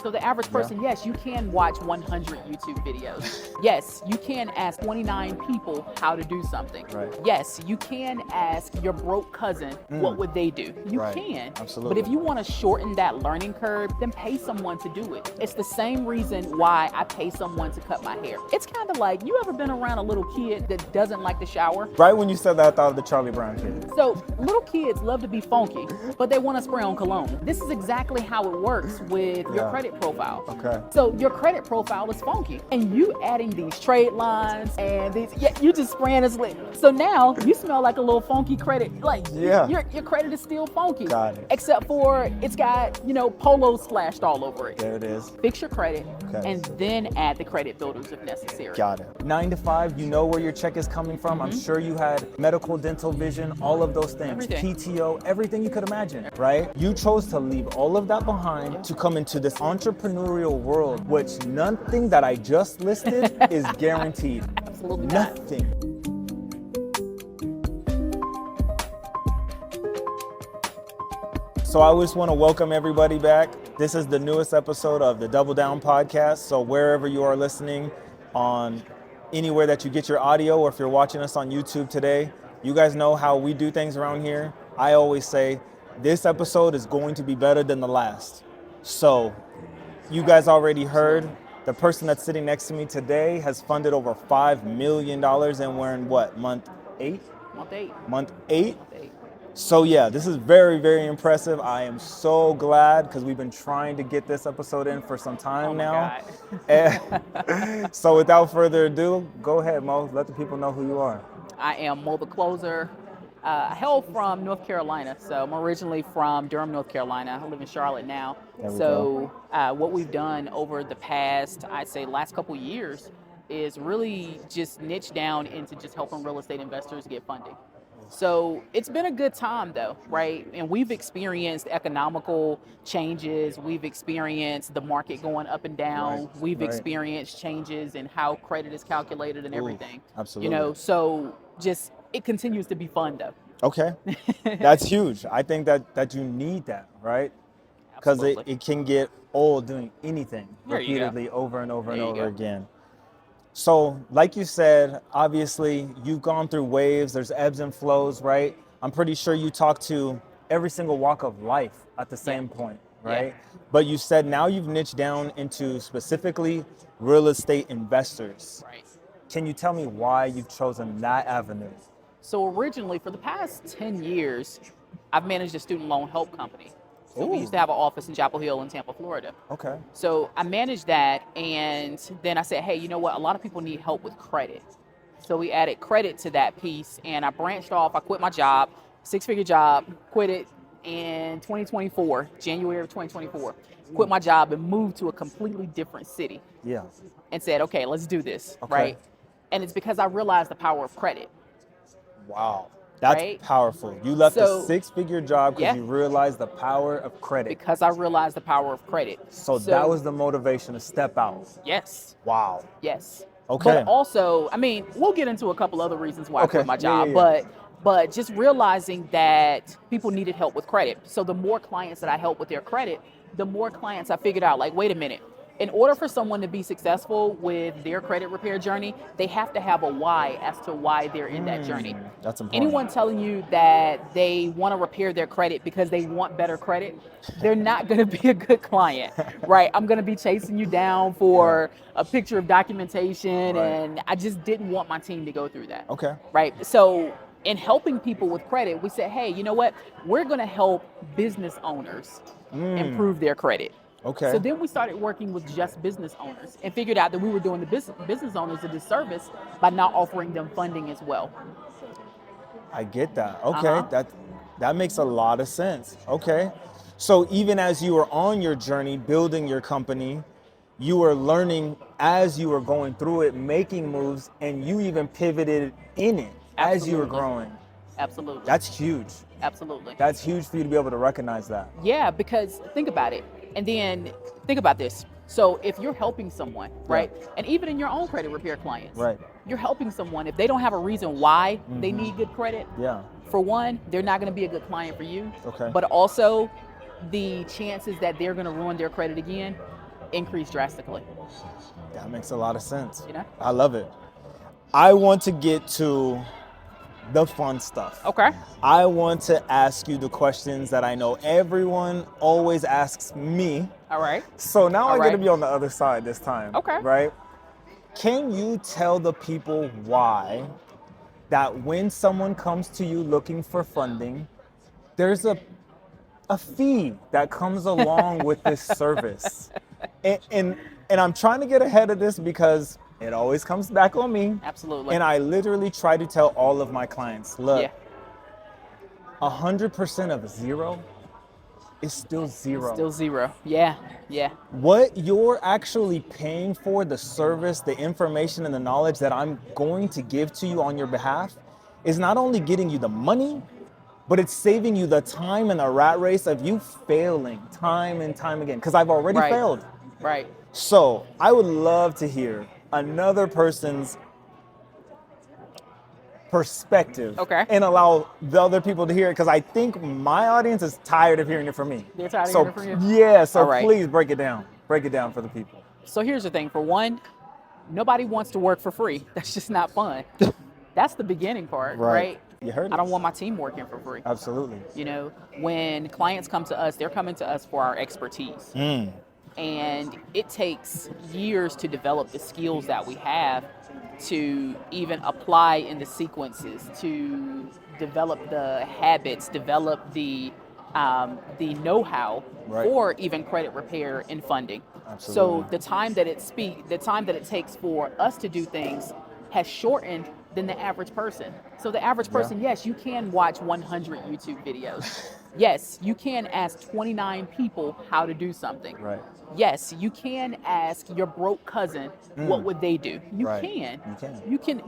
So the average person, yes, you can watch 100 YouTube videos. Yes, you can ask 29 people how to do something. Right. Yes, you can ask your broke cousin, what would they do? You can. Absolutely. But if you want to shorten that learning curve, then pay someone to do it. It's the same reason why I pay someone to cut my hair. It's kind of like, you ever been around a little kid that doesn't like to shower? Right when you said that, I thought of the Charlie Brown kid. So little kids love to be funky, but they want to spray on cologne. This is exactly how it works with your credit profile. Okay. So your credit profile is funky, and you adding these trade lines and these, you just spraying this lit. So now you smell like a little funky credit. Like your credit is still funky. Got it. Except for it's got, polo splashed all over it. There it is. Fix your credit and then add the credit builders if necessary. Got it. 9 to 5, you know where your check is coming from. I'm sure you had medical, dental, vision, all of those things. Everything. PTO, everything you could imagine, right? You chose to leave all of that behind to come into this entrepreneurial world, which nothing that I just listed is guaranteed. Absolutely not. Nothing. So I just want to welcome everybody back. This is the newest episode of the Double Down podcast. So wherever you are listening, on anywhere that you get your audio, or if you're watching us on YouTube today, you guys know how we do things around here. I always say this episode is going to be better than the last. So you guys already heard the person that's sitting next to me today has funded over $5 million, and we're in what, month 8? Month 8. Month 8? So yeah, this is very, very impressive. I am so glad because we've been trying to get this episode in for some time now. So without further ado, go ahead, Mo. Let the people know who you are. I am Moethecloser. I hail from North Carolina, so I'm originally from Durham, North Carolina. I live in Charlotte now. So what we've done over the past, I'd say last couple years, is really just niche down into just helping real estate investors get funding. So it's been a good time though, right? And we've experienced economical changes. We've experienced the market going up and down. We've experienced changes in how credit is calculated and everything. Absolutely. So just, it continues to be fun though. Okay. That's huge. I think that you need that, right? Because it can get old doing anything repeatedly over and over and over again. So like you said, obviously you've gone through waves, there's ebbs and flows, right? I'm pretty sure you talk to every single walk of life at the same point, right? But you said now you've niched down into specifically real estate investors. Right. Can you tell me why you've chosen that avenue? So originally, for the past 10 years, I've managed a student loan help company. So we used to have an office in Chapel Hill in Tampa, Florida. Okay. So I managed that, and then I said, hey, you know what? A lot of people need help with credit. So we added credit to that piece, and I branched off. I quit my job, 6-figure job, quit it in 2024, January of 2024. Quit my job and moved to a completely different city. Yeah. And said, okay, let's do this, right? And it's because I realized the power of credit. Wow. That's powerful. You left a 6-figure job because you realized the power of credit. Because I realized the power of credit. So that was the motivation to step out. Yes. Wow. Yes. Okay. But also, I mean, we'll get into a couple other reasons why I quit my job, Yeah. but just realizing that people needed help with credit. So the more clients that I help with their credit, the more clients I figured out, like, wait a minute. In order for someone to be successful with their credit repair journey, they have to have a why as to why they're in that journey. That's important. Anyone telling you that they want to repair their credit because they want better credit, they're not going to be a good client, right? I'm going to be chasing you down for a picture of documentation, and I just didn't want my team to go through that. Okay. Right? So in helping people with credit, we said, hey, you know what? We're going to help business owners improve their credit. Okay. So then we started working with just business owners and figured out that we were doing the business owners a disservice by not offering them funding as well. I get that. Okay. That makes a lot of sense. Okay. So even as you were on your journey building your company, you were learning as you were going through it, making moves, and you even pivoted in it as you were growing. Absolutely. That's huge. Absolutely. That's huge for you to be able to recognize that. Yeah, because think about it. And then think about this. So if you're helping someone, right? And even in your own credit repair clients, you're helping someone. If they don't have a reason why they need good credit, for one, they're not going to be a good client for you. Okay. But also the chances that they're going to ruin their credit again increase drastically. That makes a lot of sense. You know? I love it. I want to get to the fun stuff. Okay. I want to ask you the questions that I know everyone always asks me. All right. So now I'm going to right. be on the other side this time. Okay. Right? Can you tell the people why that when someone comes to you looking for funding, there's a fee that comes along with this service? And I'm trying to get ahead of this because it always comes back on me. Absolutely. And I literally try to tell all of my clients, look, 100% of zero is still zero. Still zero. Yeah. What you're actually paying for, the service, the information, and the knowledge that I'm going to give to you on your behalf is not only getting you the money, but it's saving you the time and the rat race of you failing time and time again. Because I've already failed. Right. So I would love to hear another person's perspective, and allow the other people to hear it, because I think my audience is tired of hearing it from me. They're tired of hearing it from you? Yeah, so please break it down for the people. So here's the thing. For one, nobody wants to work for free. That's just not fun. That's the beginning part, right? You heard it. I don't want my team working for free. Absolutely. You know, when clients come to us, they're coming to us for our expertise. And it takes years to develop the skills that we have to even apply in the sequences, to develop the habits, develop the know-how for even credit repair and funding. Absolutely. So the time that it takes for us to do things has shortened than the average person. So the average person, yes, you can watch 100 YouTube videos. Yes, you can ask 29 people how to do something. Right. Yes, you can ask your broke cousin what would they do. You can.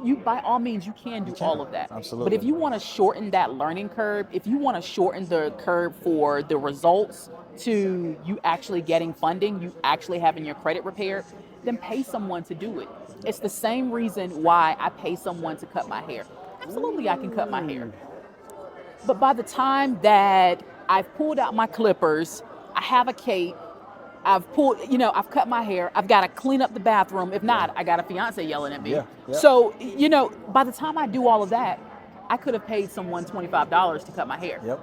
You by all means you can do all of that. Absolutely. But if you want to shorten that learning curve, if you want to shorten the curve for the results to you actually getting funding, you actually having your credit repaired, then pay someone to do it. It's the same reason why I pay someone to cut my hair. Absolutely, I can cut my hair. But by the time that I've pulled out my clippers, I have a cape, I've cut my hair, I've got to clean up the bathroom. If not, I got a fiance yelling at me. So, by the time I do all of that, I could have paid someone $25 to cut my hair.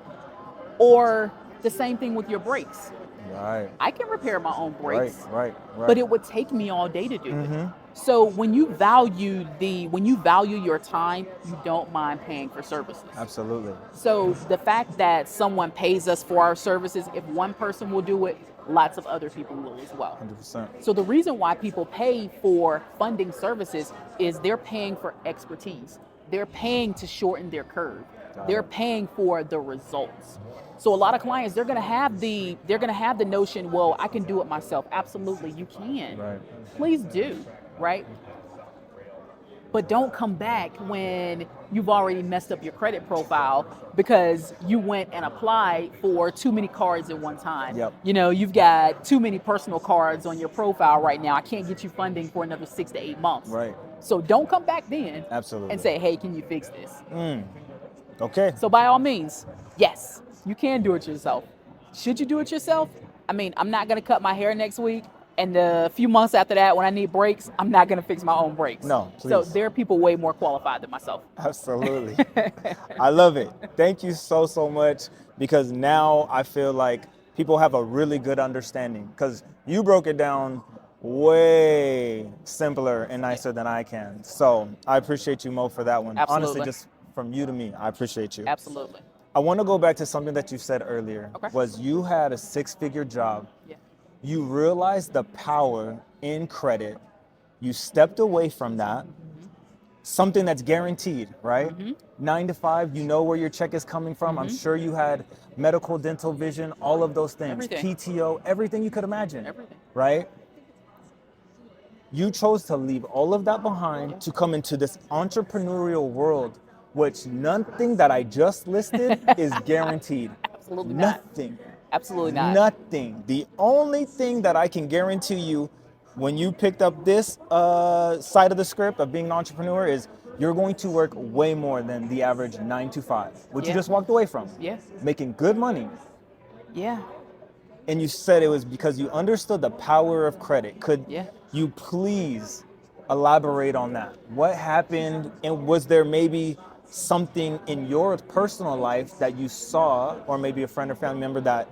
Or the same thing with your brakes. Right. I can repair my own brakes. Right. But it would take me all day to do it. So when you value your time, you don't mind paying for services. Absolutely. So the fact that someone pays us for our services, if one person will do it, lots of other people will as well. 100%. So the reason why people pay for funding services is they're paying for expertise. They're paying to shorten their curve. They're paying for the results. So a lot of clients, they're gonna have the notion, well, I can do it myself. Absolutely, you can. Right. Please do, right? But don't come back when you've already messed up your credit profile because you went and applied for too many cards at one time. You've got too many personal cards on your profile right now. I can't get you funding for another 6 to 8 months. Right. So don't come back then. Absolutely. And say, hey, can you fix this? Okay. So by all means, yes, you can do it yourself. Should you do it yourself? I mean, I'm not going to cut my hair next week. And the few months after that, when I need brakes, I'm not going to fix my own brakes. No, please. So there are people way more qualified than myself. Absolutely. I love it. Thank you so much, because now I feel like people have a really good understanding, because you broke it down way simpler and nicer than I can. So I appreciate you, Mo, for that one. Absolutely. Honestly, just from you to me, I appreciate you. Absolutely. I want to go back to something that you said earlier. Okay. Was you had a 6-figure job. Yeah. You realized the power in credit. You stepped away from that. Something that's guaranteed, right? 9 to 5, you know where your check is coming from. I'm sure you had medical, dental, vision, all of those things. Everything. PTO, everything you could imagine. Everything. Right? You chose to leave all of that behind to come into this entrepreneurial world, which nothing that I just listed is guaranteed. Absolutely not. Nothing. Absolutely not. Nothing. The only thing that I can guarantee you when you picked up this side of the script of being an entrepreneur is you're going to work way more than the average 9 to 5, which you just walked away from. Yeah. Making good money. Yeah. And you said it was because you understood the power of credit. Could Yeah. you please elaborate on that? What happened, and was there maybe something in your personal life that you saw, or maybe a friend or family member that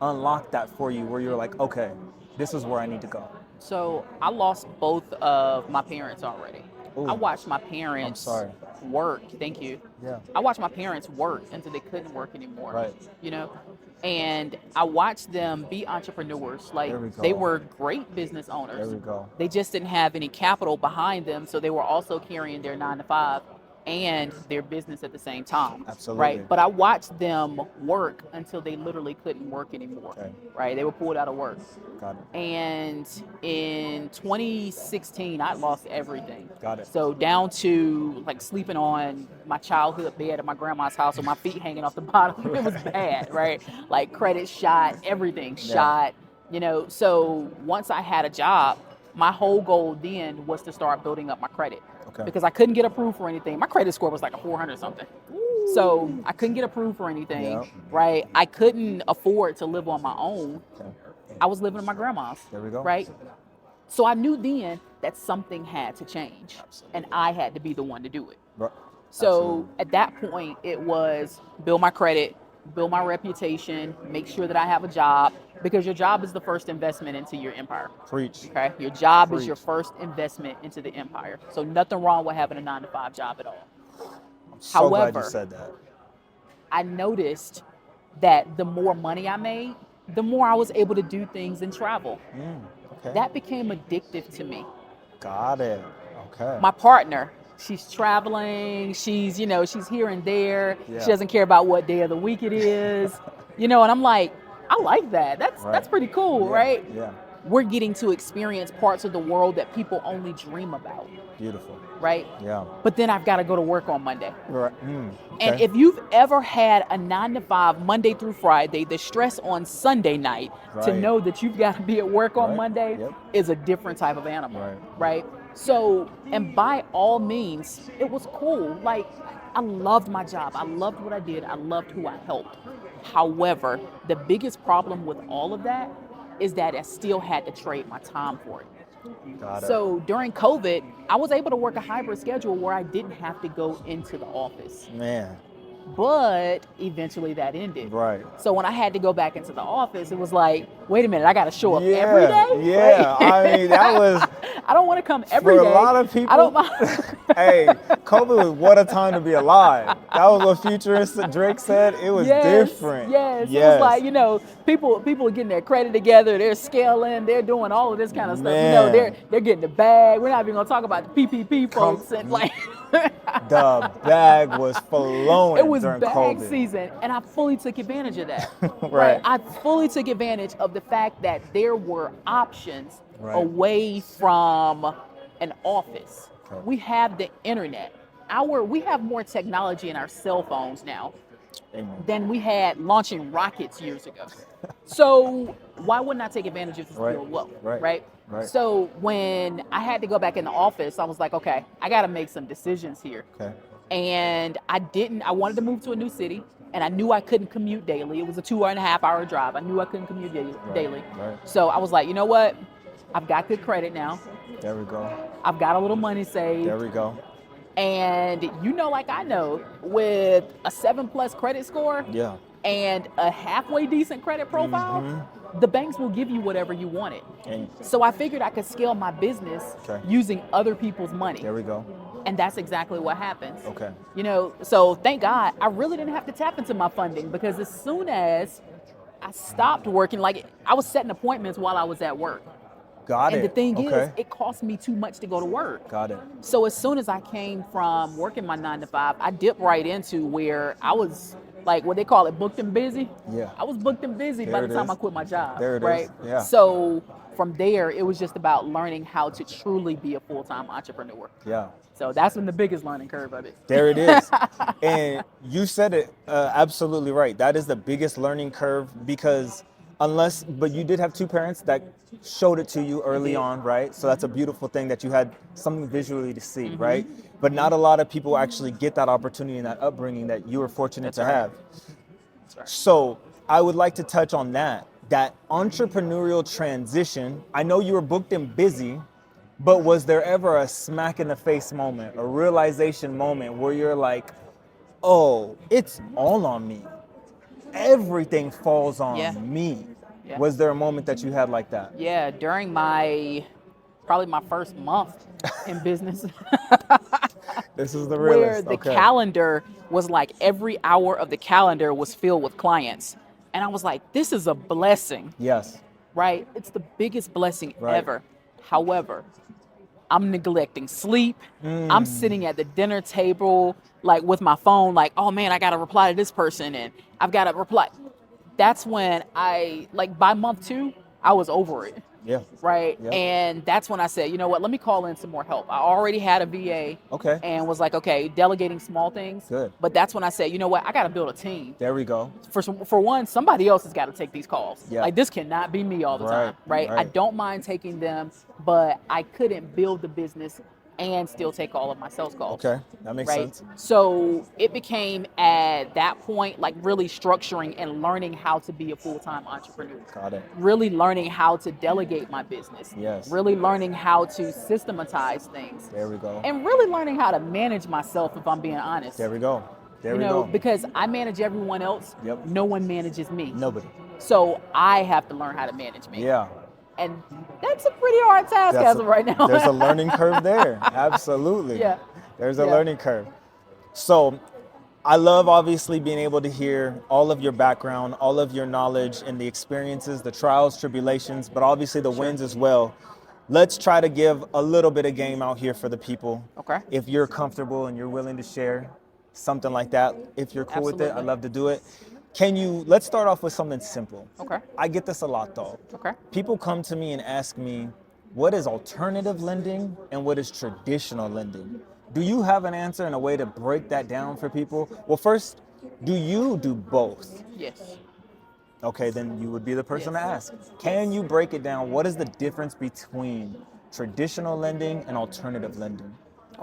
unlocked that for you, where you're like, okay, this is where I need to go? So I lost both of my parents already. Ooh. I watched my I'm parents sorry. work. Thank you. Yeah. I watched my parents work until they couldn't work anymore. Right. You know, and I watched them be entrepreneurs. Like, There we go. they were great business owners. There we go. They just didn't have any capital behind them, so they were also carrying their 9 to 5 and their business at the same time. Absolutely. Right. But I watched them work until they literally couldn't work anymore. Okay. Right. They were pulled out of work. Got it. And in 2016, I lost everything. Got it. So down to like sleeping on my childhood bed at my grandma's house with my feet hanging off the bottom. It was bad, right? Like, credit shot, everything shot, you know. So once I had a job, my whole goal then was to start building up my credit. Okay. Because I couldn't get approved for anything. My credit score was like a 400 something. So I couldn't get approved for anything, Yep. right? I couldn't afford to live on my own. Okay. I was living in my grandma's. There we go. Right? So I knew then that something had to change. Absolutely. And I had to be the one to do it. Right. So Absolutely. at that point, it was build my credit, build my reputation, make sure that I have a job, because your job is the first investment into your empire. Preach. Okay? Your job is Preach. your first investment into the empire. So nothing wrong with having a 9 to 5 job at all. I'm so glad However, you said that. I noticed that the more money I made, the more I was able to do things and travel. Okay. That became addictive to me. Got it. Okay. My partner, she's traveling, she's here and there. Yeah. She doesn't care about what day of the week it is. And I'm like, I like that. That's pretty cool, Yeah. right? Yeah. We're getting to experience parts of the world that people only dream about, Beautiful. right? Yeah. But then I've got to go to work on Monday. Right. And if you've ever had a 9 to 5 Monday through Friday, the stress on Sunday night to Right. know that you've got to be at work on Right. Monday Yep. is a different type of animal, Right. right? So, and by all means, it was cool. Like, I loved my job. I loved what I did. I loved who I helped. However, the biggest problem with all of that is that I still had to trade my time for it. Got it. So during COVID, I was able to work a hybrid schedule where I didn't have to go into the office. Man. But eventually that ended. Right. So when I had to go back into the office, it was like, wait a minute, I got to show up Yeah. every day? Yeah. Right? I mean, that was I don't want to come every for day. a lot of people. I don't mind. Hey, COVID was what a time to be alive. That was what futurist Drake said. It was different. Yes. It was like, people are getting their credit together, they're scaling, they're doing all of this kind of stuff. Man. They're getting the bag. We're not even gonna talk about the PPP folks and like the bag was flowing it was during bag COVID. season, and I fully took advantage of that. Right. I fully took advantage of the fact that there were options Right. away from an office. Okay. We have the internet. We have more technology in our cell phones now Amen. than we had launching rockets years ago. So why wouldn't I take advantage of this Right. real wealth, Right. right? Right. So when I had to go back in the office, I was like, okay, I got to make some decisions here. Okay. And I wanted to move to a new city, and I knew I couldn't commute daily. It was a 2.5 hour drive. I knew I couldn't commute daily. Right. So I was like, you know what? I've got good credit now. There we go. I've got a little money saved. There we go. And like I know, with a 7+ credit score Yeah. and a halfway decent credit profile, the banks will give you whatever you wanted. And So I figured I could scale my business Okay. using other people's money. there we go. And that's exactly what happens. Okay. So thank God I really didn't have to tap into my funding, because as soon as I stopped working, like, I was setting appointments while I was at work. Got And it. the thing is, Okay. it cost me too much to go to work. Got it. So as soon as I came from working my 9 to 5, I dipped right into where I was, like, what they call it, booked and busy. Yeah. I was booked and busy There by it the time is. I quit my job. There it right? is. Yeah. So from there, it was just about learning how to truly be a full-time entrepreneur. Yeah. So that's been the biggest learning curve of it. There it is. And you said it absolutely right. That is the biggest learning curve, because but you did have two parents that showed it to you early on, right? So that's a beautiful thing that you had something visually to see, right? But not a lot of people actually get that opportunity and that upbringing that you were fortunate to have. That's right. So I would like to touch on that, that entrepreneurial transition, I know you were booked and busy, but was there ever a smack in the face moment, a realization moment where you're like, oh, it's all on me. Everything falls on Yeah. me. Yeah. Was there a moment that you had like that? Yeah, during probably my first month in business, This is the where realist. the Okay. calendar was like every hour of the calendar was filled with clients. And I was like, this is a blessing, Yes. right? It's the biggest blessing Right. ever. However, I'm neglecting sleep. I'm sitting at the dinner table, like with my phone, like, oh man, I got to reply to this person and I've got to reply. That's when by month 2, I was over it. Yeah. Right. Yep. And that's when I said, you know what, let me call in some more help. I already had a VA. Okay. And was like, okay, delegating small things. Good. But that's when I said, you know what, I got to build a team. There we go. For one, somebody else has got to take these calls. Yeah. Like, this cannot be me all the time. Right. I don't mind taking them, but I couldn't build the business and still take all of my sales calls. Okay. That makes sense. So it became at that point, like really structuring and learning how to be a full-time entrepreneur. Got it. Really learning how to delegate my business. Yes. Really learning how to systematize things. There we go. And really learning how to manage myself, if I'm being honest. There we go. There you we know, go. because I manage everyone else. Yep. No one manages me. Nobody. So I have to learn how to manage me. Yeah. And that's a pretty hard task as of right now. There's a learning curve there. Absolutely. Yeah. There's a learning curve. So I love obviously being able to hear all of your background, all of your knowledge and the experiences, the trials, tribulations, but obviously the wins as well. Let's try to give a little bit of game out here for the people. Okay. If you're comfortable and you're willing to share something like that, if you're cool with it, I'd love to do it. Let's start off with something simple. Okay. I get this a lot though. Okay. People come to me and ask me, what is alternative lending and what is traditional lending? Do you have an answer and a way to break that down for people? Well, first, do you do both? Yes. Okay, then you would be the person to ask. Can you break it down? What is the difference between traditional lending and alternative lending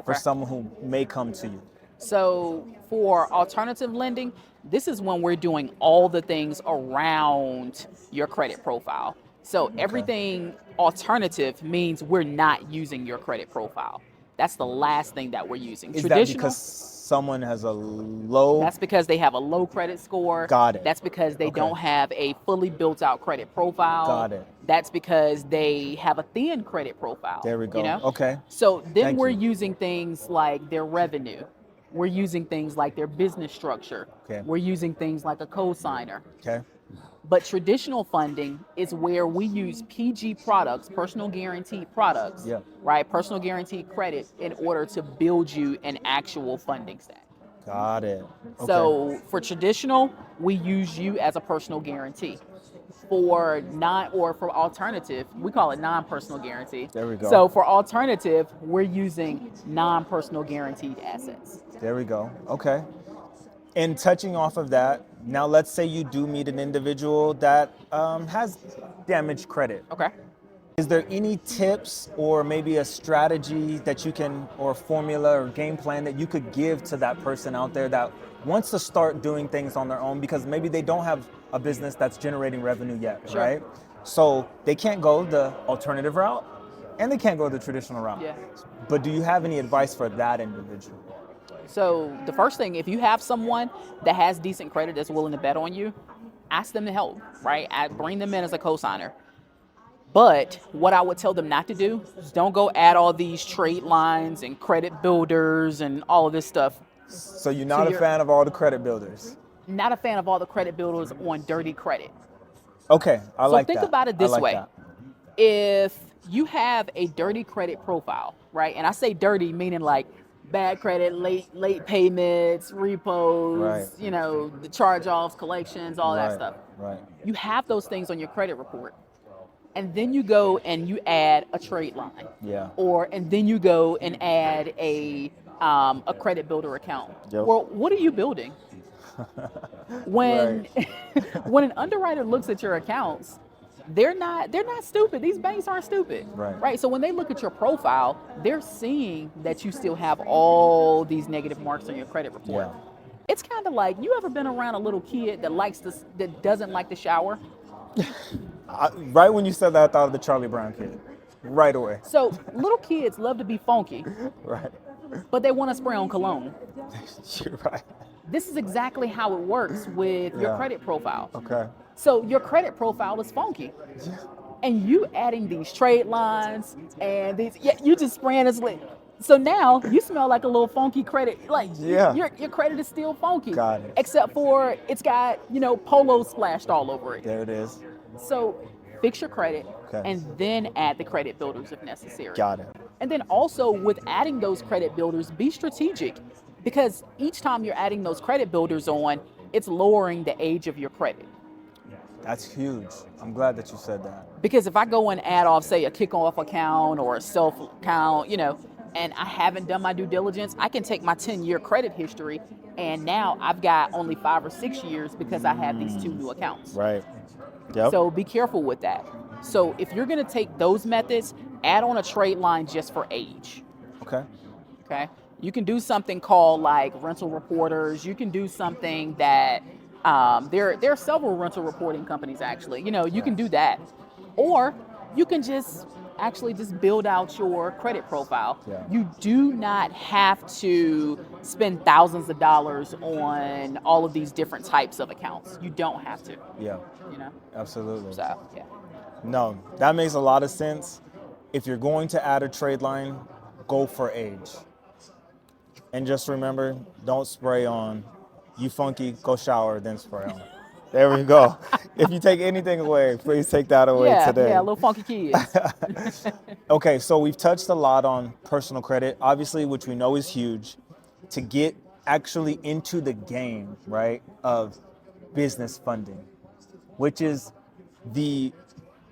for someone who may come to you? So for alternative lending, this is when we're doing all the things around your credit profile. So everything alternative means we're not using your credit profile. That's the last thing that we're using. Is that because someone has a low? That's because they have a low credit score. Got it. That's because they don't have a fully built out credit profile. Got it. That's because they have a thin credit profile. There we go. You know? Okay. So then Thank we're you. using things like their revenue. We're using things like their business structure. Okay. We're using things like a cosigner. Okay. But traditional funding is where we use PG products, personal guaranteed products, right? Personal guaranteed credit in order to build you an actual funding stack. Got it. Okay. So for traditional, we use you as a personal guarantee. For alternative, we call it non-personal guarantee. There we go. So for alternative, we're using non-personal guaranteed assets. There we go. Okay. And touching off of that, now let's say you do meet an individual that has damaged credit. Okay. Is there any tips or maybe a strategy that you can, or formula or game plan that you could give to that person out there that wants to start doing things on their own because maybe they don't have a business that's generating revenue yet, right? So they can't go the alternative route and they can't go the traditional route. Yeah. But do you have any advice for that individual? So the first thing, if you have someone that has decent credit that's willing to bet on you, ask them to help, right? Bring them in as a cosigner. But what I would tell them not to do is don't go add all these trade lines and credit builders and all of this stuff. So you're not a fan of all the credit builders? Not a fan of all the credit builders on dirty credit. Okay, I like that. So think about it this way. That. If you have a dirty credit profile, right? And I say dirty meaning like bad credit, late payments, repos, you know, the charge-offs, collections, all that stuff. Right. You have those things on your credit report. And then you go and you add a trade line. Yeah. And then you go and add a credit builder account. Yep. Well, what are you building? When when an underwriter looks at your accounts, they're not stupid. These banks aren't stupid. Right. So when they look at your profile, they're seeing that you still have all these negative marks on your credit report. Yeah. It's kind of like, you ever been around a little kid that doesn't like to shower? Right when you said that, I thought of the Charlie Brown kid. Right away. So little kids love to be funky, Right. but they want to spray on cologne. You're right. This is exactly how it works with your Yeah. credit profile. Okay. So your credit profile is funky. And you adding these trade lines and these, you just spraying this lit. So now you smell like a little funky credit. Like Yeah. your credit is still funky. Got it. Except for it's got, polo splashed all over it. There it is. So fix your credit Okay. and then add the credit builders if necessary. Got it. And then also with adding those credit builders, be strategic, because each time you're adding those credit builders on, it's lowering the age of your credit. That's huge. I'm glad that you said that. Because if I go and add off, say, a kickoff account or a self account, and I haven't done my due diligence, I can take my 10-year credit history and now I've got only 5 or 6 years because I have these 2 new accounts. Right. Yep. So be careful with that. So if you're going to take those methods, add on a trade line just for age. Okay. Okay. You can do something called like rental reporters. You can do something that there are several rental reporting companies actually. You can do that, or you can just build out your credit profile. Yeah. You do not have to spend thousands of dollars on all of these different types of accounts. You don't have to. Yeah. Absolutely. So yeah. No, that makes a lot of sense. If you're going to add a trade line, go for age. And just remember, don't spray on. You funky, go shower, then spray on. There we go. If you take anything away, please take that away today. Yeah, little funky kids. Okay, so we've touched a lot on personal credit, obviously, which we know is huge. To get actually into the game, right, of business funding, which is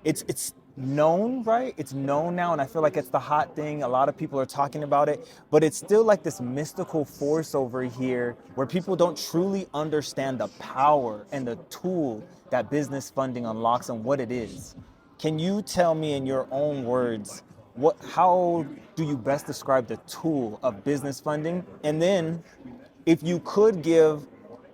it's known, right? It's known now, and I feel like it's the hot thing. A lot of people are talking about it, but it's still like this mystical force over here where people don't truly understand the power and the tool that business funding unlocks and what it is. Can you tell me in your own words, how do you best describe the tool of business funding? And then if you could give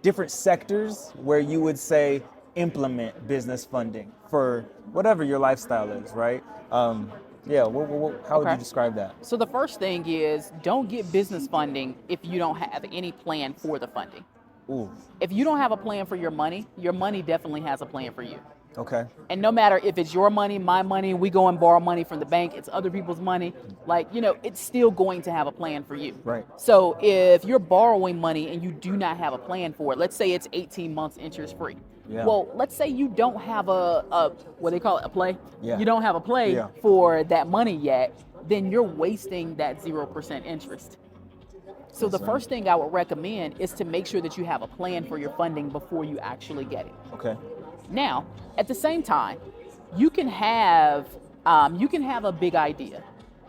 different sectors where you would say implement business funding for whatever your lifestyle is, right? How would you describe that? So the first thing is, don't get business funding if you don't have any plan for the funding. Ooh. If you don't have a plan for your money definitely has a plan for you. Okay. And no matter if it's your money, my money, we go and borrow money from the bank, it's other people's money, it's still going to have a plan for you. Right. So if you're borrowing money and you do not have a plan for it, let's say it's 18 months interest free. Yeah. Well, let's say you don't have a what they call it, a play. Yeah. You don't have a play for that money yet, then you're wasting that 0% interest. So the first thing I would recommend is to make sure that you have a plan for your funding before you actually get it. Okay. Now, at the same time, you can have a big idea,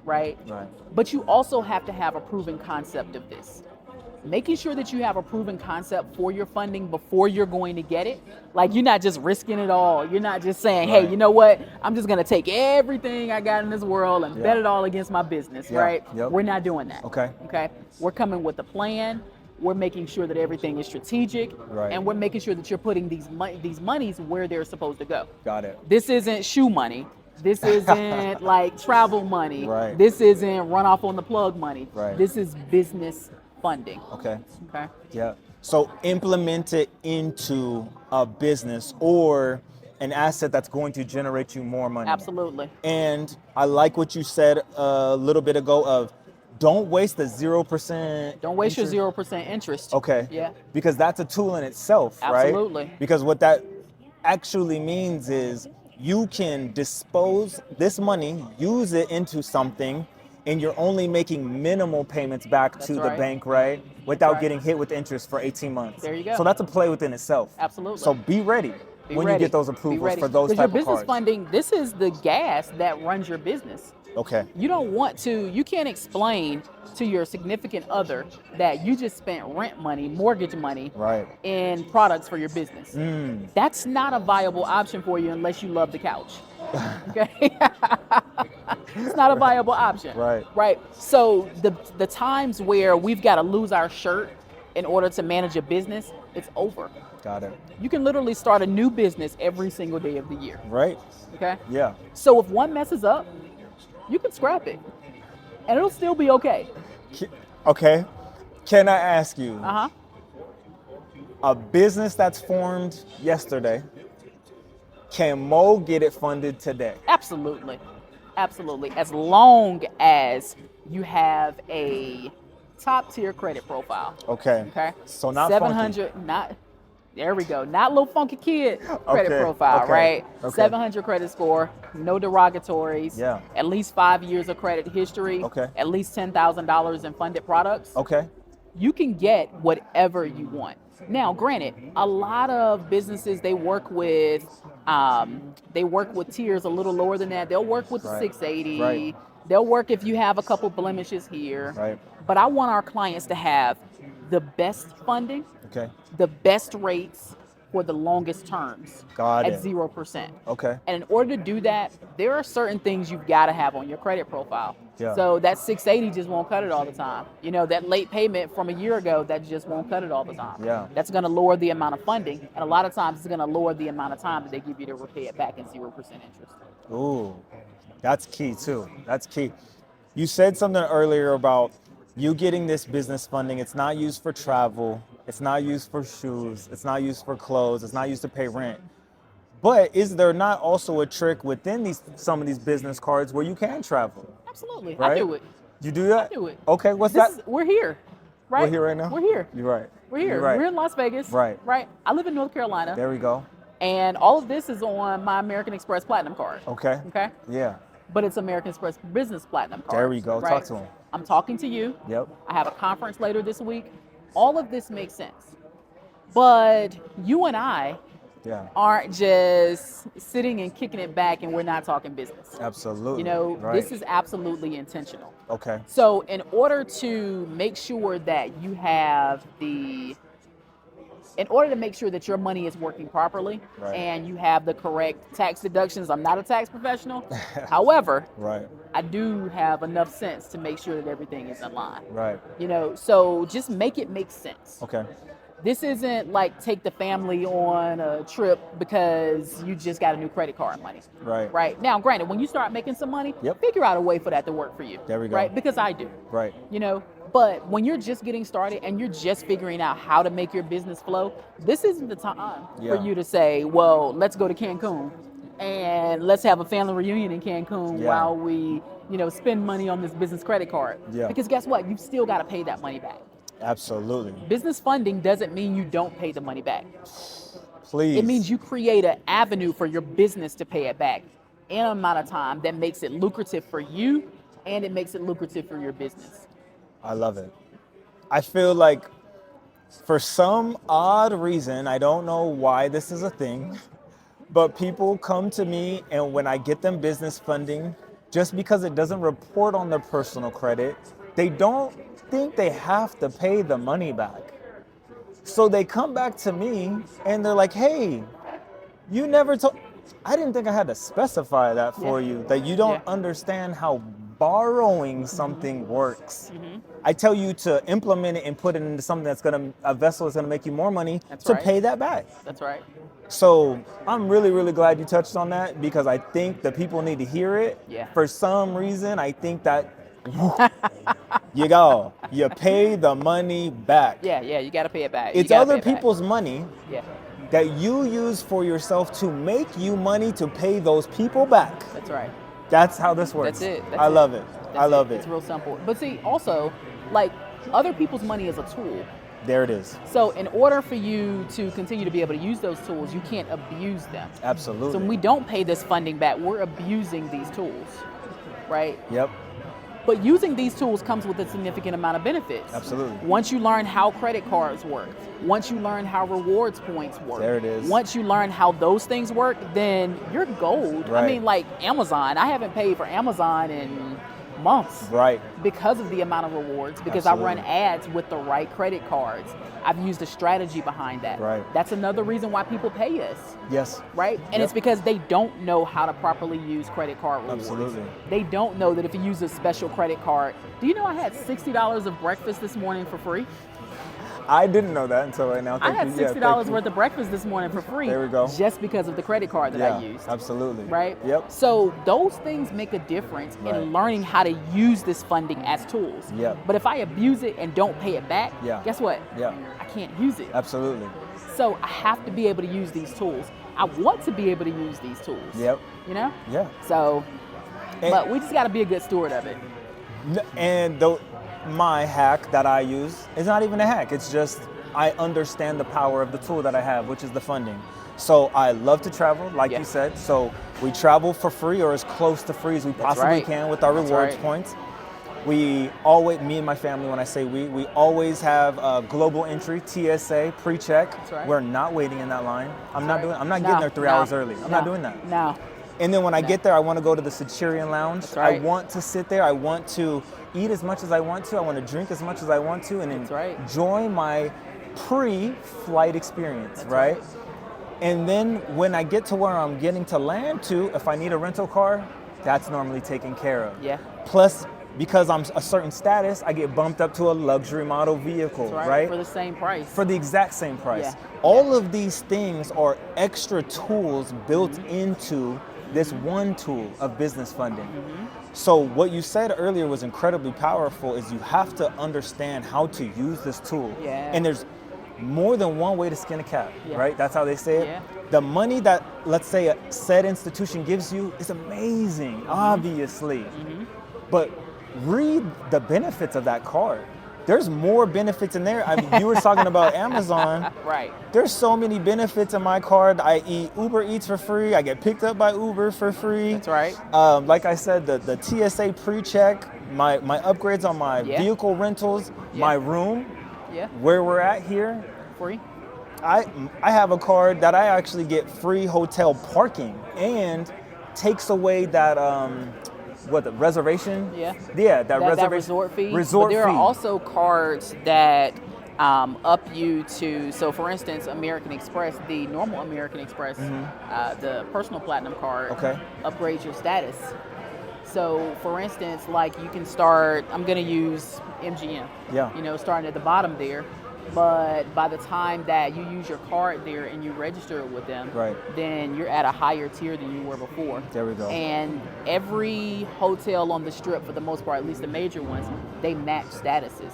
right? Right. But you also have to have a proven concept of this. Making sure that you have a proven concept for your funding before you're going to get it. Like, you're not just risking it all. You're not just saying, hey, you know what? I'm just going to take everything I got in this world and bet it all against my business, right? Yep. We're not doing that. Okay. We're coming with a plan. We're making sure that everything is strategic, and we're making sure that you're putting these monies where they're supposed to go. Got it. This isn't shoe money. This isn't like travel money. Right. This isn't run off on the plug money. Right. This is business funding. Okay. Okay. Yeah. So implement it into a business or an asset that's going to generate you more money. Absolutely. And I like what you said a little bit ago of don't waste the 0%. Don't waste interest. your 0% interest. Okay. Yeah. Because that's a tool in itself, right? Absolutely. Because what that actually means is you can dispose this money, use it into something, and you're only making minimal payments back to the bank, right? Without getting hit with interest for 18 months. There you go. So that's a play within itself. Absolutely. So be ready when you get those approvals for those type of cards. Because your business funding, this is the gas that runs your business. Okay. You can't explain to your significant other that you just spent rent money, mortgage money in products for your business. That's not a viable option for you unless you love the couch. Okay. It's not a viable option. Right. So the times where we've got to lose our shirt in order to manage a business, it's over. Got it. You can literally start a new business every single day of the year. Right. Okay? Yeah. So if one messes up, you can scrap it. And it'll still be okay. Okay. Can I ask you, Uh-huh. a business that's formed yesterday, can Mo get it funded today? Absolutely. Absolutely. As long as you have a top tier credit profile. Okay. Okay. So not 700, funky. not there we go. Not little funky kid credit Okay, profile, okay, right? okay. 700 credit score, no derogatories. Yeah. At least 5 years of credit history. Okay. At least $10,000 in funded products. Okay. You can get whatever you want. Now, granted, a lot of businesses they work with tiers a little lower than that. They'll work with the Right. 680. Right. They'll work if you have a couple blemishes here. Right. But I want our clients to have the best funding, Okay. the best rates for the longest terms Got at it. 0%. Okay. And in order to do that, there are certain things you've got to have on your credit profile. Yeah. So that 680 just won't cut it all the time. You know, that late payment from a year ago, that just won't cut it all the time. Yeah. That's going to lower the amount of funding. And a lot of times it's going to lower the amount of time that they give you to repay it back in 0% interest. Ooh, that's key too. That's key. You said something earlier about you getting this business funding. It's not used for travel. It's not used for shoes. It's not used for clothes. It's not used to pay rent. But is there not also a trick within some of these business cards where you can travel? Absolutely. Right? I do it. You do that? I do it. Okay, what's that? We're here, right? We're here right now? We're here. You're right. We're here. You're right. We're in Las Vegas. Right. Right. I live in North Carolina. There we go. And all of this is on my American Express Platinum card. Okay. Okay. Yeah. But it's American Express Business Platinum card. There we go. Right? Talk to him. I'm talking to you. Yep. I have a conference later this week. All of this makes sense. But you and I Yeah. aren't just sitting and kicking it back and we're not talking business. Absolutely. You know, right. this is absolutely intentional. Okay. So in order to make sure that you have in order to make sure that your money is working properly Right. and you have the correct tax deductions, I'm not a tax professional. However, Right. I do have enough sense to make sure that everything is in line. Right. You know, so just make it make sense. Okay. This isn't like take the family on a trip because you just got a new credit card money. Right. Right. Now, granted, when you start making some money, Yep. figure out a way for that to work for you. There we go. Right. Because I do. Right. You know, but when you're just getting started and you're just figuring out how to make your business flow, this isn't the time Yeah. for you to say, well, let's go to Cancun and let's have a family reunion in Cancun Yeah. while we, you know, spend money on this business credit card. Yeah. Because guess what? You've still got to pay that money back. Absolutely. Business funding doesn't mean you don't pay the money back. Please. It means you create an avenue for your business to pay it back in an amount of time that makes it lucrative for you and it makes it lucrative for your business. I love it. I feel like for some odd reason, I don't know why this is a thing, but people come to me and when I get them business funding, just because it doesn't report on their personal credit, they don't think they have to pay the money back. So they come back to me and they're like, hey, you never told, I didn't think I had to specify that for you, that you don't understand how borrowing something works. Mm-hmm. I tell you to implement it and put it into something that's a vessel that's gonna make you more money That's to right. pay that back. That's right. So I'm really, really glad you touched on that because I think that people need to hear it. Yeah. For some reason, I think that you pay the money back. Yeah, you got to pay it back. It's You gotta other pay it back. people's money Yeah, that you use for yourself to make you money to pay those people back. that's right. That's how this works. That's it. That's I it. love it. That's I love it. It's real simple. But see, also, like, other people's money is a tool. There it is. So in order for you to continue to be able to use those tools, you can't abuse them. Absolutely. So when we don't pay this funding back, we're abusing these tools, right? Yep. But using these tools comes with a significant amount of benefits. Absolutely. Once you learn how credit cards work, once you learn how rewards points work, There it is. once you learn how those things work, then you're gold. Right. I mean, like Amazon, I haven't paid for Amazon in months Right. because of the amount of rewards, because I run Absolutely. ads with the right credit cards. I've used a strategy behind that. Right. That's another reason why people pay us. Yes. Right? And Yep. it's because they don't know how to properly use credit card rewards. Absolutely. They don't know that if you use a special credit card. Do you know I had $60 of breakfast this morning for free? I didn't know that until right now. I had $60 worth of breakfast this morning for free. There we go. Just because of the credit card that I used. Absolutely. Right? Yep. So those things make a difference in learning how to use this funding as tools. Yep. But if I abuse it and don't pay it back, guess what? Yeah. I can't use it. Absolutely. So I have to be able to use these tools. I want to be able to use these tools. Yep. You know? Yeah. So, but we just got to be a good steward of it. And my hack that I use is not even a hack. It's just I understand the power of the tool that I have, which is the funding. So I love to travel, like you said. So we travel for free or as close to free as we possibly can with our rewards points. We always, me and my family, when I say we always have a global entry, TSA, pre-check. We're not waiting in that line. I'm not getting there 3 hours early. I'm not doing that. No. And then when I get there, I want to go to the Centurion Lounge. I want to sit there. I want to eat as much as I want to. I want to drink as much as I want to and enjoy my pre-flight experience, right? And then when I get to where I'm getting to land to, if I need a rental car, that's normally taken care of. Yeah. Plus, because I'm a certain status, I get bumped up to a luxury model vehicle, right? For the same price. For the exact same price. Yeah. All of these things are extra tools built into this one tool of business funding. So what you said earlier was incredibly powerful, is you have to understand how to use this tool. And there's more than one way to skin a cat, right? That's how they say it. The money that, let's say, a said institution gives you is amazing, obviously. But read the benefits of that card. There's more benefits in there. I mean, you were talking about Amazon. There's so many benefits in my card. I eat Uber Eats for free. I get picked up by Uber for free. Like I said, the TSA pre-check, my upgrades on my vehicle rentals, my room, where we're at here. Free. I have a card that I actually get free hotel parking and takes away that the reservation? That reservation. Resort fee. Resort but there fee. are also cards that up you to, so for instance, American Express, the normal American Express, the personal platinum card upgrades your status. So for instance, like you can start, I'm going to use MGM, starting at the bottom there. But by the time that you use your card there and you register it with them, then you're at a higher tier than you were before. There we go. And every hotel on the strip, for the most part, at least the major ones, they match statuses.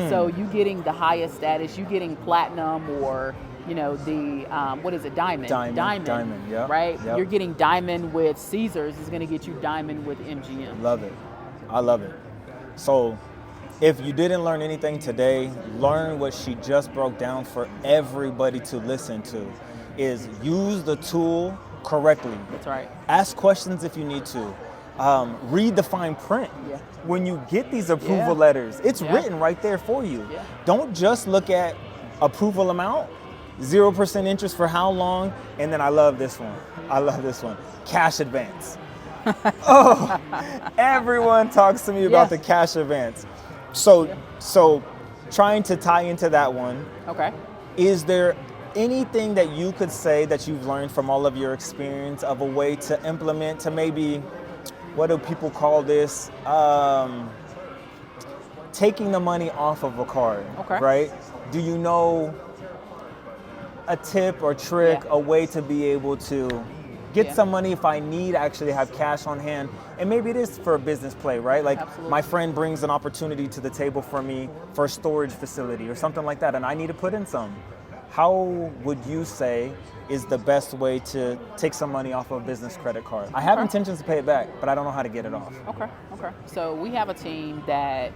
So you getting the highest status, you getting platinum or the what is it, diamond, right? You're getting diamond with Caesars is going to get you diamond with MGM. Love it. I love it. So if you didn't learn anything today, learn what she just broke down for everybody to listen to, is use the tool correctly. That's right. Ask questions if you need to. Read the fine print. When you get these approval letters, it's written right there for you. Don't just look at approval amount, 0% interest for how long, and then I love this one. Cash advance. Oh, everyone talks to me about the cash advance. So trying to tie into that one. Is there anything that you could say that you've learned from all of your experience of a way to implement, to maybe, what do people call this? Taking the money off of a card, right? Do you know a tip or trick, a way to be able to get some money if I need actually have cash on hand? And maybe it is for a business play, right? Like my friend brings an opportunity to the table for me for a storage facility or something like that, and I need to put in some. How would you say is the best way to take some money off of a business credit card? I have intentions to pay it back, but I don't know how to get it off. Okay. So we have a team that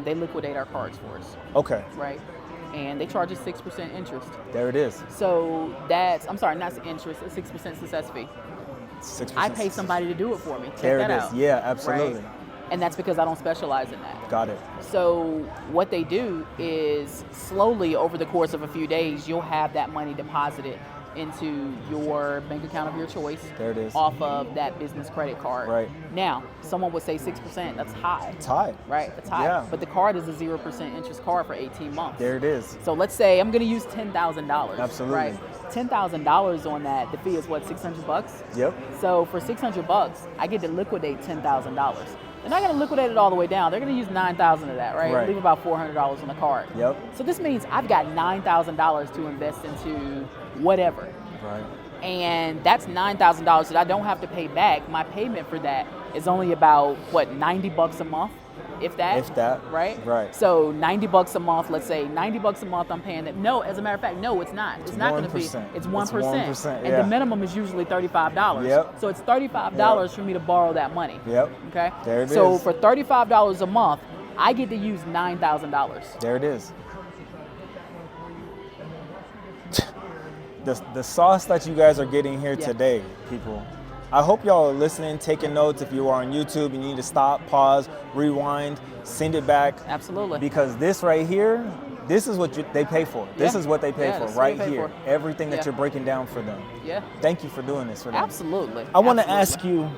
they liquidate our cards for us. Right? And they charge us 6% interest. There it is. So that's, I'm sorry, not interest, a 6% success fee. 6%. I pay somebody to do it for me. Check there that it is. out. Yeah, absolutely. Right? And that's because I don't specialize in that. Got it. So what they do is slowly over the course of a few days, you'll have that money deposited into your bank account of your choice. There it is. Off of that business credit card. Right. Now, someone would say 6%, that's high. It's high. Right, it's high. Yeah. But the card is a 0% interest card for 18 months. There it is. So let's say I'm going to use $10,000. Absolutely. Right? $10,000 on that, the fee is what, $600? Yep. So for $600, I get to liquidate $10,000. they're not going to liquidate it all the way down. They're going to use $9,000 of that, right? Leave about $400 on the card. Yep. So this means I've got $9,000 to invest into whatever. Right. And that's $9,000 that I don't have to pay back. My payment for that is only about, $90 a month? If that. Right? Right. So $90 a month, let's say $90 a month I'm paying that. No, as a matter of fact, no, it's not. It's not going to be. It's 1%. It's 1%, and the minimum is usually $35. Yep. So it's $35 for me to borrow that money. Yep. Okay? There it so is. for $35 a month, I get to use $9,000. There it is. The sauce that you guys are getting here today, people. I hope y'all are listening, taking notes. If you are on YouTube, you need to stop, pause, rewind, send it back. Absolutely. Because this right here, this is what they pay for. This is what they pay for right here. Everything that you're breaking down for them. Yeah. Thank you for doing this for them. Absolutely. I want to ask you,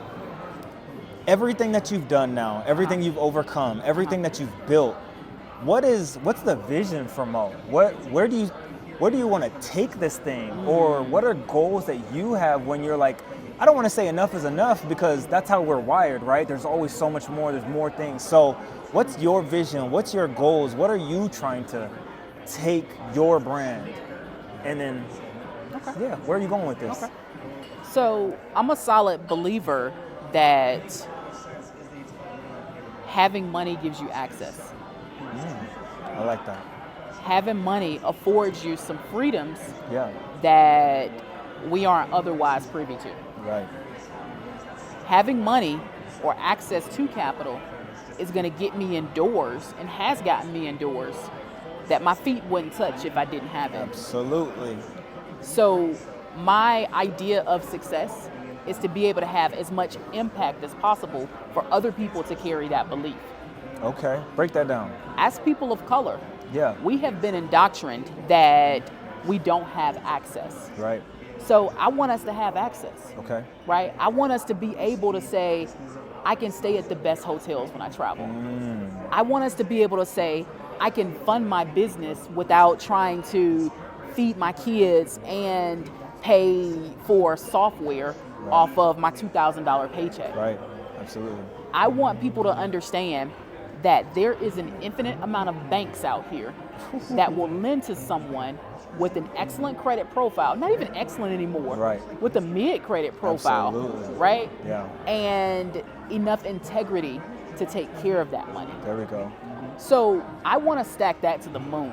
everything that you've done now, everything you've overcome, everything that you've built, what's the vision for Mo? Where do you want to take this thing? Or what are goals that you have when you're like, I don't want to say enough is enough, because that's how we're wired, right? There's always so much more, there's more things. So what's your vision? What's your goals? What are you trying to take your brand? And then, where are you going with this? Okay. So I'm a solid believer that having money gives you access. I like that. Having money affords you some freedoms Yeah. that we aren't otherwise privy to. Right. Having money or access to capital is going to get me indoors, and has gotten me indoors, that my feet wouldn't touch if I didn't have it. Absolutely. So my idea of success is to be able to have as much impact as possible for other people to carry that belief. Okay, break that down. As people of color, we have been indoctrined that we don't have access. Right. So I want us to have access. Okay. Right? I want us to be able to say, I can stay at the best hotels when I travel. I want us to be able to say, I can fund my business without trying to feed my kids and pay for software off of my $2,000 paycheck. Right, absolutely. I want people to understand that there is an infinite amount of banks out here that will lend to someone with an excellent credit profile, not even excellent anymore, with a mid credit profile, right? Yeah. And enough integrity to take care of that money. There we go. So I want to stack that to the moon,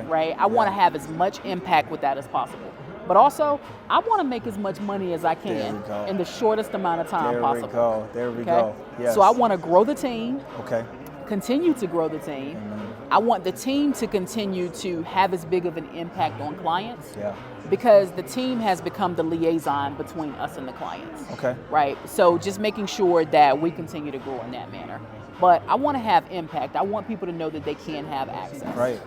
right? I want to have as much impact with that as possible. But also, I want to make as much money as I can in the shortest amount of time possible. There we go. Yes. So I want to grow the team. Okay. Continue to grow the team. I want the team to continue to have as big of an impact on clients. Because the team has become the liaison between us and the clients. Right? So just making sure that we continue to grow in that manner. But I want to have impact. I want people to know that they can have access. Right.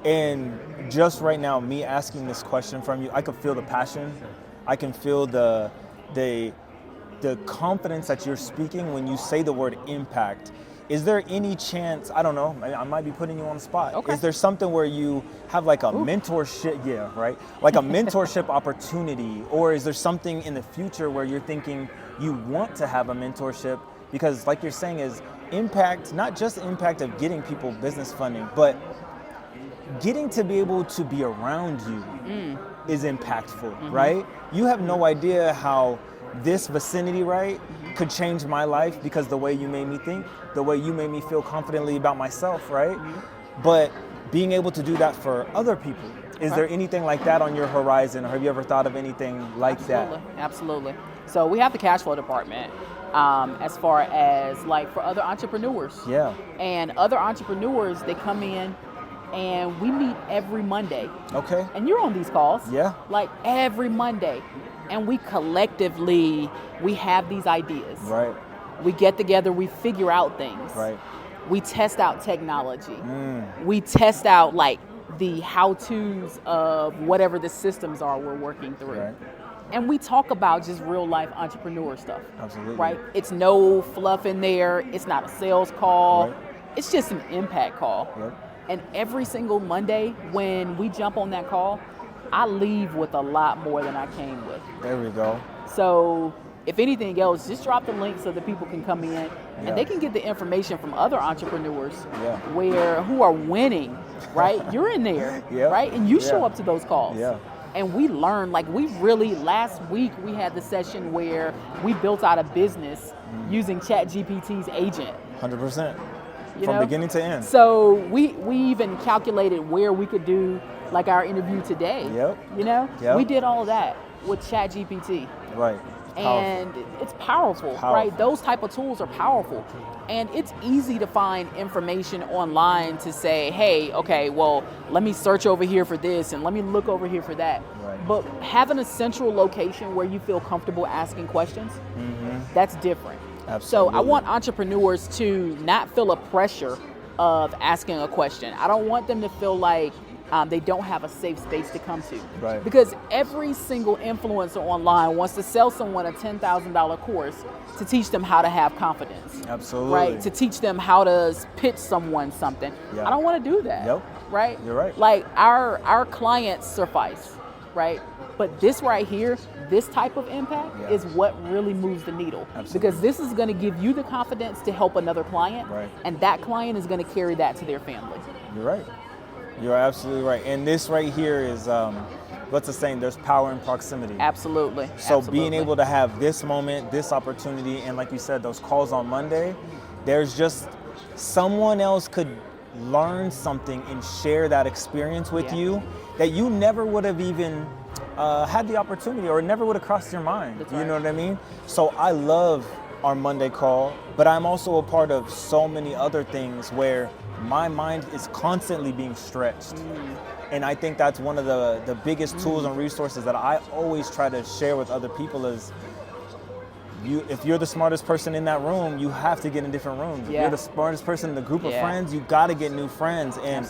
And just right now, me asking this question from you, I can feel the passion. I can feel the confidence that you're speaking when you say the word impact. Is there any chance, I don't know, I might be putting you on the spot. Is there something where you have like a mentorship, like a mentorship opportunity? Or is there something in the future where you're thinking you want to have a mentorship? Because like you're saying is impact, not just impact of getting people business funding, but getting to be able to be around you is impactful, right? You have no idea how this vicinity, could change my life because the way you made me think, the way you made me feel confidently about myself, right? But being able to do that for other people, is there anything like that on your horizon, or have you ever thought of anything like that? Absolutely. So we have the cash flow department as far as like for other entrepreneurs. And other entrepreneurs, they come in and we meet every Monday. And you're on these calls. Like every Monday. And we collectively, we have these ideas. We get together, we figure out things. We test out technology. We test out like the how-tos of whatever the systems are we're working through. And we talk about just real life entrepreneur stuff. Right? It's no fluff in there. It's not a sales call. It's just an impact call. And every single Monday when we jump on that call, I leave with a lot more than I came with. There we go. So if anything else, just drop the link so that people can come in and they can get the information from other entrepreneurs who are winning, right? You're in there, right? And you show up to those calls. And we learn, like last week we had the session where we built out a business using ChatGPT's agent. 100%. From beginning to end. So we even calculated where we could do like our interview today. We did all of that with ChatGPT. Right. And it's powerful, right? Those type of tools are powerful. And it's easy to find information online to say, hey, okay, well, let me search over here for this and let me look over here for that. Right. But having a central location where you feel comfortable asking questions, that's different. Absolutely. So I want entrepreneurs to not feel a pressure of asking a question. I don't want them to feel like they don't have a safe space to come to. Right. Because every single influencer online wants to sell someone a $10,000 course to teach them how to have confidence. Absolutely. Right? To teach them how to pitch someone something. I don't want to do that. Right? You're right. Like our clients suffice, right? But this right here, this type of impact is what really moves the needle. Absolutely. Because this is going to give you the confidence to help another client, and that client is going to carry that to their family. You're right. You're absolutely right. And this right here is, what's the saying? There's power in proximity. Absolutely. So being able to have this moment, this opportunity, and like you said, those calls on Monday, there's just someone else could learn something and share that experience with you that you never would have even had the opportunity or never would have crossed your mind. That's You know what I mean? So I love our Monday call, but I'm also a part of so many other things where my mind is constantly being stretched. And I think that's one of the biggest tools and resources that I always try to share with other people is if you're the smartest person in that room, you have to get in different rooms. If you're the smartest person in the group of friends, you got to get new friends. And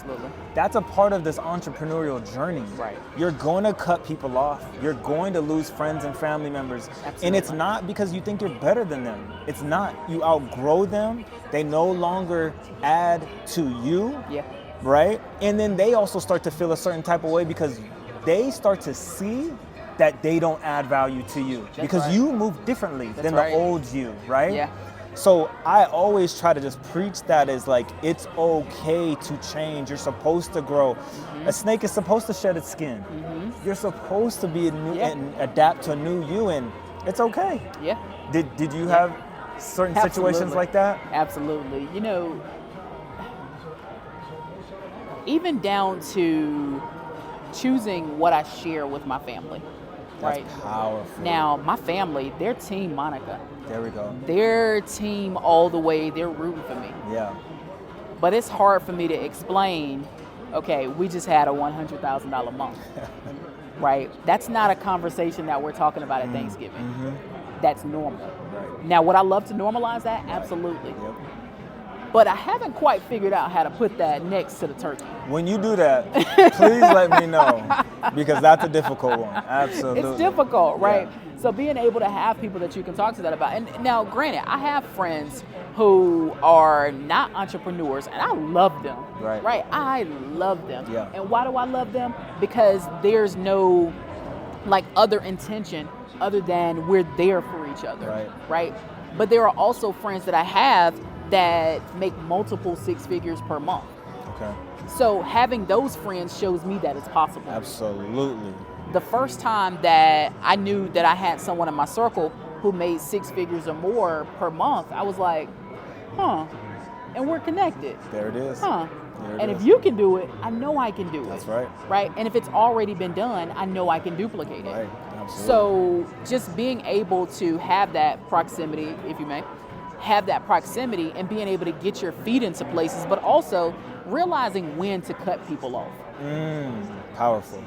that's a part of this entrepreneurial journey. Right. You're going to cut people off. You're going to lose friends and family members. Absolutely. And it's not because you think you're better than them. It's not. You outgrow them. They no longer add to you. Right? And then they also start to feel a certain type of way because they start to see that they don't add value to you because you move differently than the old you, right? So I always try to just preach that as like, it's okay to change. You're supposed to grow. A snake is supposed to shed its skin. You're supposed to be a new and adapt to a new you, and it's okay. Did you have certain situations like that? Absolutely. You know, even down to choosing what I share with my family. That's powerful. Now, my family, they're Team Monica. There we go. They're team all the way. They're rooting for me. But it's hard for me to explain, okay, we just had a $100,000 month, right? That's not a conversation that we're talking about at Thanksgiving. That's normal. Now, would I love to normalize that? Absolutely. But I haven't quite figured out how to put that next to the turkey. When you do that, please let me know, because that's a difficult one. Absolutely. It's difficult, right? So being able to have people that you can talk to that about. And now, granted, I have friends who are not entrepreneurs, and I love them, right? I love them. And why do I love them? Because there's no like other intention other than we're there for each other, right? But there are also friends that I have that make multiple six figures per month. So having those friends shows me that it's possible. Absolutely. The first time that I knew that I had someone in my circle who made six figures or more per month, I was like, and we're connected. There it is. And if you can do it, I know I can do it. That's right. Right? And if it's already been done, I know I can duplicate it. Right. Absolutely. So just being able to have that proximity, if you may, have that proximity and being able to get your feet into places, but also realizing when to cut people off. Powerful.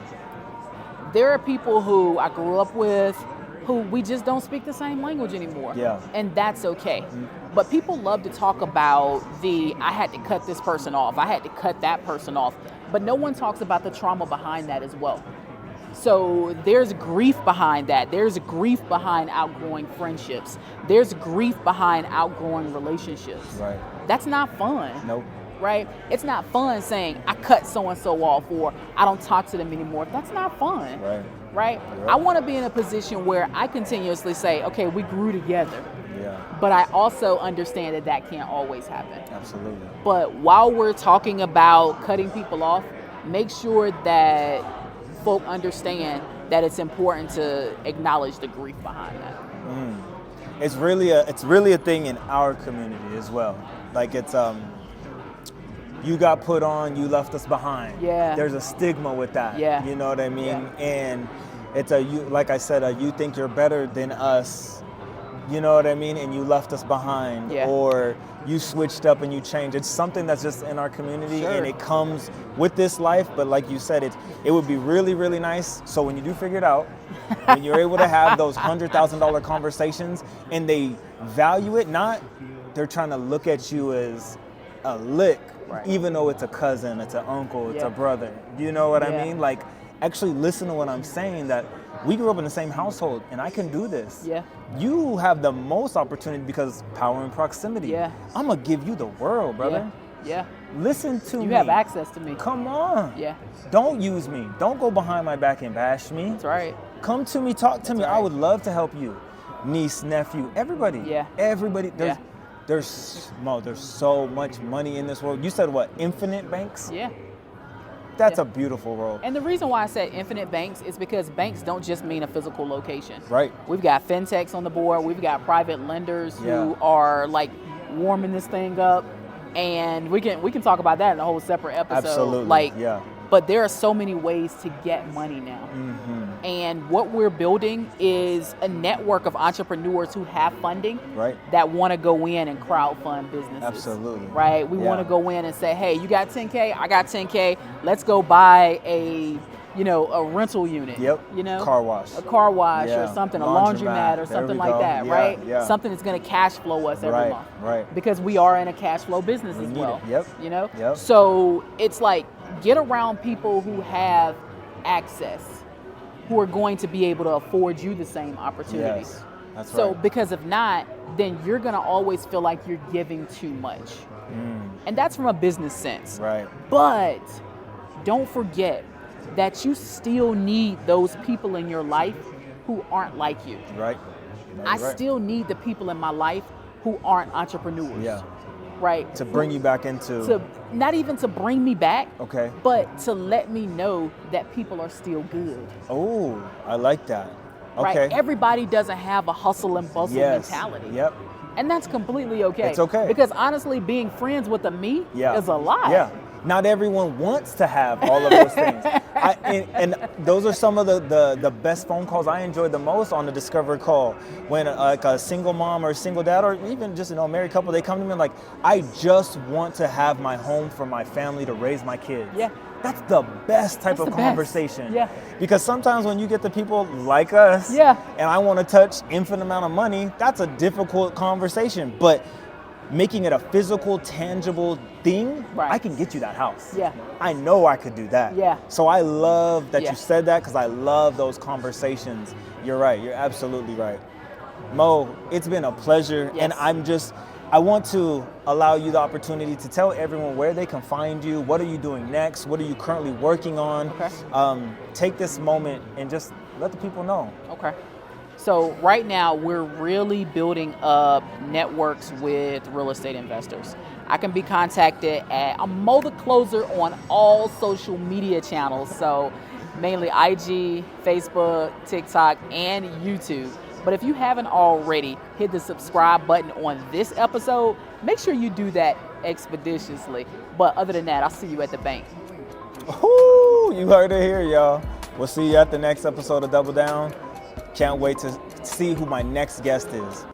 There are people who I grew up with who we just don't speak the same language anymore. And that's okay. But people love to talk about I had to cut this person off, I had to cut that person off. But no one talks about the trauma behind that as well. So there's grief behind that. There's grief behind outgrowing friendships. There's grief behind outgrowing relationships. Right. That's not fun. Nope. right? It's not fun saying I cut so-and-so off or I don't talk to them anymore. That's not fun, right? I want to be in a position where I continuously say, okay, we grew together. Yeah. But I also understand that that can't always happen. Absolutely. But while we're talking about cutting people off, make sure that folk understand that it's important to acknowledge the grief behind that. It's really a thing in our community as well. Like it's you got put on, you left us behind. Yeah. There's a stigma with that. Yeah. You know what I mean? Yeah. And it's like I said, you think you're better than us. You know what I mean? And you left us behind, Yeah. or you switched up and you changed. It's something that's just in our community, Sure. and it comes with this life. But like you said, it would be really, really nice. So when you do figure it out, when you're able to have those $100,000 conversations, and they value it, not they're trying to look at you as a lick, Right. even though it's a cousin, it's an uncle, it's Yeah. a brother. You know what I Yeah. mean? Like actually listen to what I'm saying. That we grew up in the same household, and I can do this. Yeah. You have the most opportunity because power and proximity. Yeah. I'm gonna give you the world, brother. Yeah. Listen to me. You have access to me. Come on. Yeah. Don't use me. Don't go behind my back and bash me. That's right. Come to me, talk to me. I right. would love to help you. Niece, nephew, everybody. Yeah. Everybody. Yeah. There's so much money in this world. You said what? Infinite banks? Yeah. That's Yeah. a beautiful world. And the reason why I said infinite banks is because banks don't just mean a physical location. Right. We've got fintechs on the board. We've got private lenders Yeah. who are like warming this thing up, and we can talk about that in a whole separate episode. Absolutely. Like, Yeah. but there are so many ways to get money now. And what we're building is a network of entrepreneurs who have funding Right. that want to go in and crowdfund businesses. Absolutely. Right? We Yeah. want to go in and say, hey, you got 10K, I got 10K, let's go buy a rental unit. Yep. Car wash. A car wash Yeah. or something, a Laundromat. laundromat or There something we like go. that, Yeah, right? yeah. Something that's going to cash flow us every Right, month. right. Because we are in a cash flow business We as need well. it. Yep. Yep. So it's like, get around people who have access, who are going to be able to afford you the same opportunities. Yes. That's So right. because if not, then you're going to always feel like you're giving too much. And that's from a business sense. Right. But don't forget that you still need those people in your life who aren't like you. Right. I Right. still need the people in my life who aren't entrepreneurs. Yeah. Right? To bring you back into. To not even to bring me back, Okay. but to let me know that people are still good. Oh, I like that. Okay. Right? Everybody doesn't have a hustle and bustle Yes. mentality. Yep. And that's completely okay. It's okay. Because honestly, being friends with a me Yeah. is a lot. Yeah. Not everyone wants to have all of those things. And those are some of the best phone calls I enjoyed the most on the Discover call. When like a single mom or a single dad or even just a married couple, they come to me like, I just want to have my home for my family to raise my kids. Yeah. That's the best type That's of the best. conversation. Yeah. Because sometimes when you get the people like us, Yeah. and I want to touch infinite amount of money, that's a difficult conversation. But making it a physical, tangible thing, Right. I can get you that house. Yeah. I know I could do that. Yeah. So I love that Yeah. you said that because I love those conversations. You're right. You're absolutely right. Mo, it's been a pleasure. Yes. And I want to allow you the opportunity to tell everyone where they can find you. What are you doing next? What are you currently working on? Okay. Take this moment and just let the people know. Okay. So right now we're really building up networks with real estate investors. I can be contacted at Moethecloser on all social media channels. So mainly IG, Facebook, TikTok, and YouTube. But if you haven't already, hit the subscribe button on this episode. Make sure you do that expeditiously. But other than that, I'll see you at the bank. Ooh, you heard it here, y'all. We'll see you at the next episode of Double Down. Can't wait to see who my next guest is.